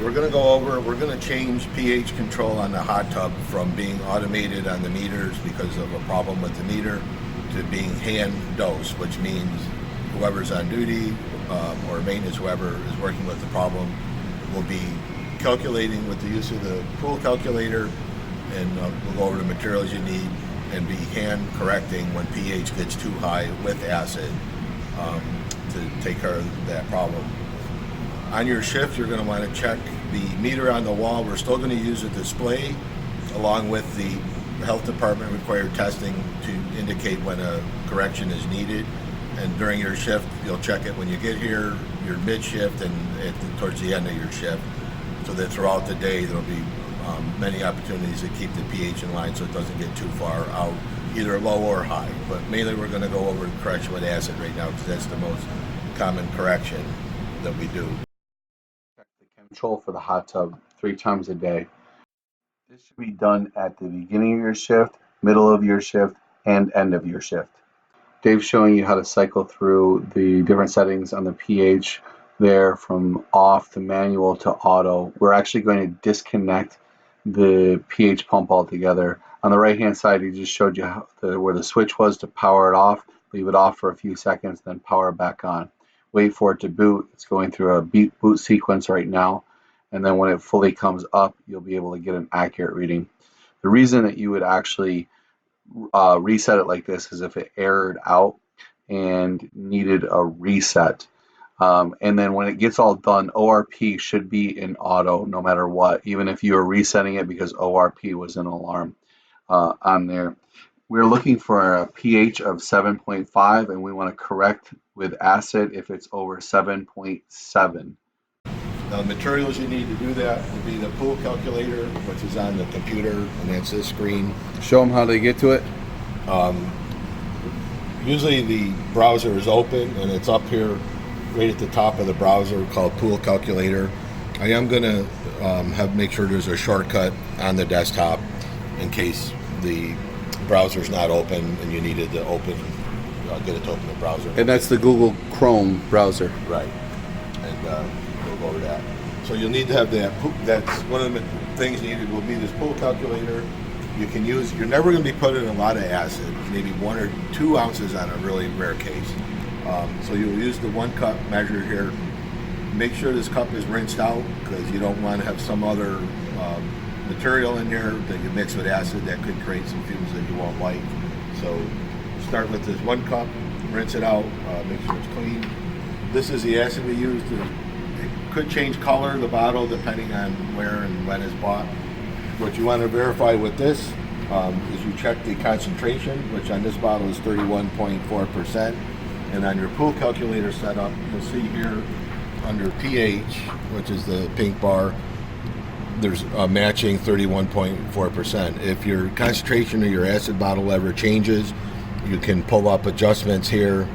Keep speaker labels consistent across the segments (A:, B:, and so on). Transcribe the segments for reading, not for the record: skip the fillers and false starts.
A: we're going to go over, we're going to change pH control on the hot tub from being automated on the meters because of a problem with the meter to being hand dose, which means whoever's on duty or maintenance, whoever is working with the problem, will be calculating with the use of the pool calculator, and we'll go over the materials you need and be hand correcting when pH gets too high with acid to take care of that problem. On your shift, you're going to want to check the meter on the wall. We're still going to use a display along with the health department required testing to indicate when a correction is needed. And during your shift, you'll check it when you get here, your mid-shift, and towards the end of your shift, so that throughout the day there'll be many opportunities to keep the pH in line so it doesn't get too far out, either low or high. But mainly we're going to go over the correction with acid right now because that's the most common correction that we do.
B: Control for the hot tub 3 times a day. This should be done at the beginning of your shift, middle of your shift, and end of your shift. Dave's showing you how to cycle through the different settings on the pH there from off to manual to auto. We're actually going to disconnect the pH pump altogether. On the right hand side, he just showed you where the switch was to power it off. Leave it off for a few seconds, then power it back on. Wait for it to boot. It's going through a boot sequence right now, and then when it fully comes up, you'll be able to get an accurate reading. The reason that you would actually reset it like this is if it errored out and needed a reset. And then when it gets all done, ORP should be in auto no matter what, even if you are resetting it because ORP was an alarm on there. We're looking for a pH of 7.5, and we want to correct with acid if it's over 7.7.
A: Now, the materials you need to do that will be the pool calculator, which is on the computer, and that's this screen.
B: Show them how they get to it.
A: Usually the browser is open, and it's up here right at the top of the browser called Pool Calculator. I am going to make sure there's a shortcut on the desktop in case the browser's not open and you needed to get it to open the browser.
B: And that's the Google Chrome browser.
A: Right. And we'll go over that. So you'll need to have that. That's one of the things needed will be this pool calculator. You can use, you're never going to be putting a lot of acid, maybe 1 or 2 ounces on a really rare case. So you'll use the 1 cup measure here. Make sure this cup is rinsed out because you don't want to have some other material in here that you mix with acid that could create some fumes that you won't like. So start with this 1 cup, rinse it out, make sure it's clean. This is the acid we used. It could change color, the bottle, depending on where and when it's bought. What you want to verify with this is you check the concentration, which on this bottle is 31.4%. And on your pool calculator setup, you'll see here under pH, which is the pink bar, there's a matching 31.4%. If your concentration of your acid bottle ever changes, you can pull up adjustments here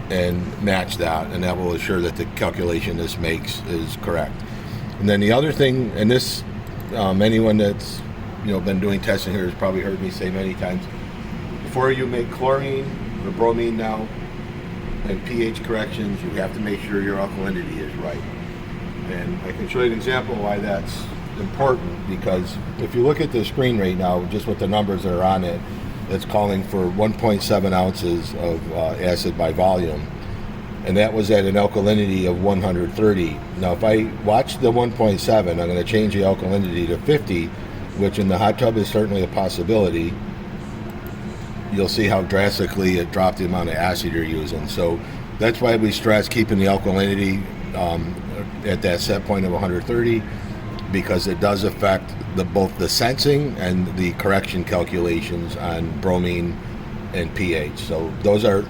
A: and match that, and that will assure that the calculation this makes is correct. And then the other thing, and this anyone that's been doing testing here has probably heard me say many times, before you make chlorine or bromine now and pH corrections, you have to make sure your alkalinity is right. And I can show you an example of why that's important, because if you look at the screen right now, just with the numbers that are on it, it's calling for 1.7 ounces of acid by volume, and that was at an alkalinity of 130. Now if I watch the 1.7, I'm going to change the alkalinity to 50, which in the hot tub is certainly a possibility. You'll see how drastically it dropped the amount of acid you're using. So that's why we stress keeping the alkalinity at that set point of 130, because it does affect both the sensing and the correction calculations on bromine and pH. So those are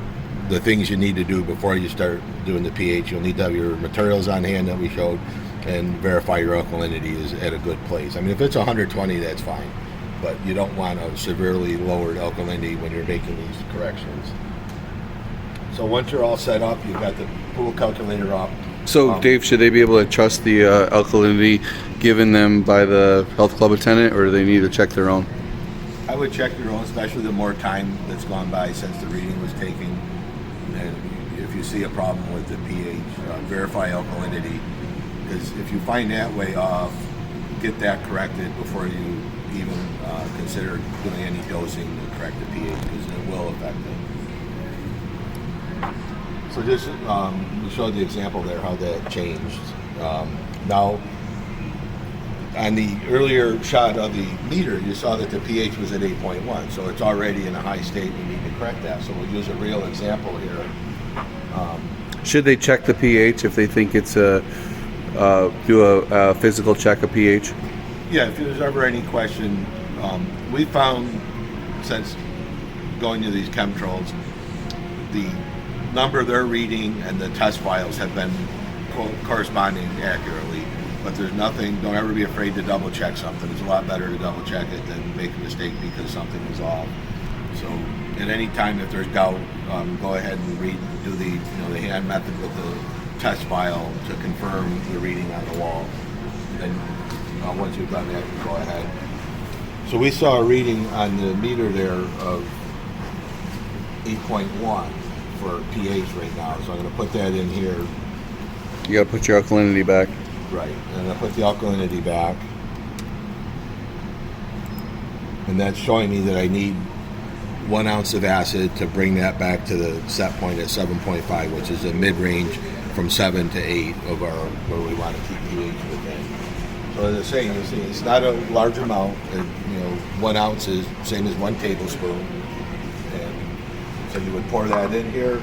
A: the things you need to do before you start doing the pH. You'll need to have your materials on hand that we showed and verify your alkalinity is at a good place. I mean, if it's 120, that's fine, but you don't want a severely lowered alkalinity when you're making these corrections. So once you're all set up, you've got the pool calculator up.
B: So Dave, should they be able to trust the alkalinity given them by the health club attendant, or do they need to check their own?
A: I would check your own, especially the more time that's gone by since the reading was taken. And if you see a problem with the pH, verify alkalinity. Because if you find that way off, get that corrected before you even consider doing any dosing to correct the pH, because it will affect it. So just we showed the example there how that changed. Now, on the earlier shot of the meter, you saw that the pH was at 8.1, so it's already in a high state. We need to correct that. So we'll use a real example here.
C: Should they check the pH if they think it's do a physical check of pH?
A: Yeah, if there's ever any question, we found since going to these chemtrails, the number they're reading and the test files have been corresponding accurately. But there's nothing, don't ever be afraid to double check something. It's a lot better to double check it than make a mistake because something was off. So at any time if there's doubt, go ahead and do the the hand method with the test file to confirm the reading on the wall. And then once you've done that, you go ahead. So we saw a reading on the meter there of 8.1 for pH right now. So I'm going to put that in here.
C: You got to put your alkalinity back.
A: Right, and I put the alkalinity back, and that's showing me that I need 1 ounce of acid to bring that back to the set point at 7.5, which is a mid-range from 7 to 8 of our where we want to keep pH within. So as I say, you see, it's not a large amount. 1 ounce is same as 1 tablespoon, and so you would pour that in here.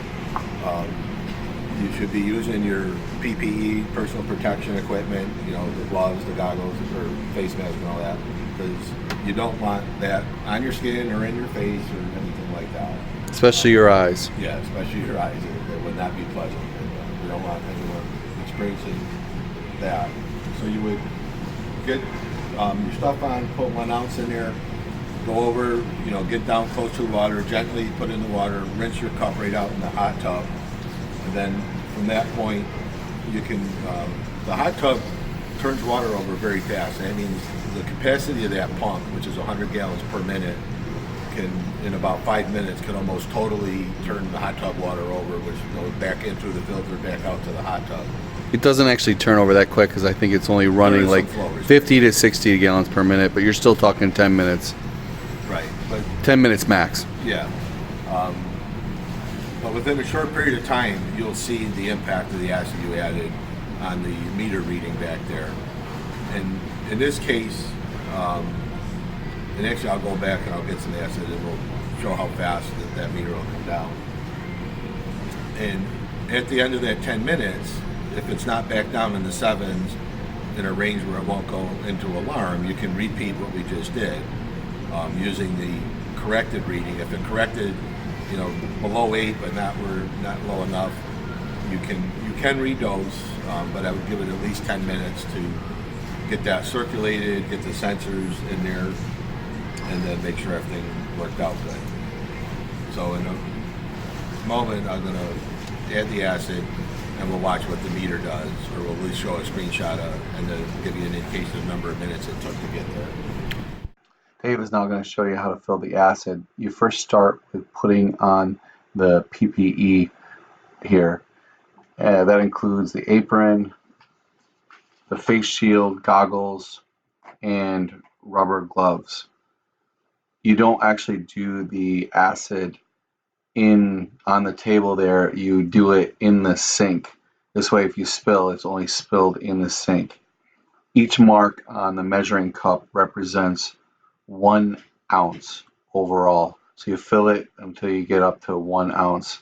A: You should be using your PPE, personal protection equipment, the gloves, the goggles, or face mask and all that, because you don't want that on your skin or in your face or anything like that.
C: Especially your eyes.
A: Yeah, especially your eyes. It would not be pleasant. And, you don't want anyone experiencing that. So you would get your stuff on, put 1 ounce in there, go over, get down close to the water, gently put in the water, rinse your cup right out in the hot tub. And then from that point, you can, the hot tub turns water over very fast. That means the capacity of that pump, which is 100 gallons per minute, can, in about 5 minutes, can almost totally turn the hot tub water over, which goes back in through the filter, back out to the hot tub.
C: It doesn't actually turn over that quick because I think it's only running like 50 to 60 gallons per minute, but you're still talking 10 minutes.
A: Right. But
C: 10 minutes max.
A: yeah. But within a short period of time, you'll see the impact of the acid you added on the meter reading back there. And in this case, and actually I'll go back and I'll get some acid and we'll show how fast that meter will come down. And at the end of that 10 minutes, if it's not back down in the 7s in a range where it won't go into alarm, you can repeat what we just did using the corrected reading. If it corrected below 8 but not low enough, you can redose, but I would give it at least 10 minutes to get that circulated, get the sensors in there, and then make sure everything worked out good. So in a moment I'm going to add the acid and we'll watch what the meter does, or we'll at least show a screenshot and then give you an indication of the number of minutes it took to get there.
B: Dave is now going to show you how to fill the acid. You first start with putting on the PPE here. That includes the apron, the face shield, goggles, and rubber gloves. You don't actually do the acid on the table there. You do it in the sink. This way, if you spill, it's only spilled in the sink. Each mark on the measuring cup represents 1 ounce overall. So you fill it until you get up to 1 ounce.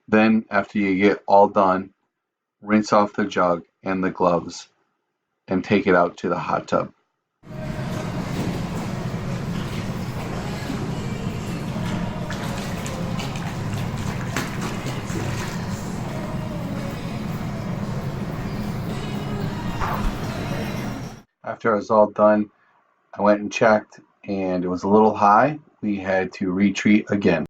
B: Then after you get all done, rinse off the jug and the gloves and take it out to the hot tub. After it was all done, I went and checked, and it was a little high. We had to retreat again.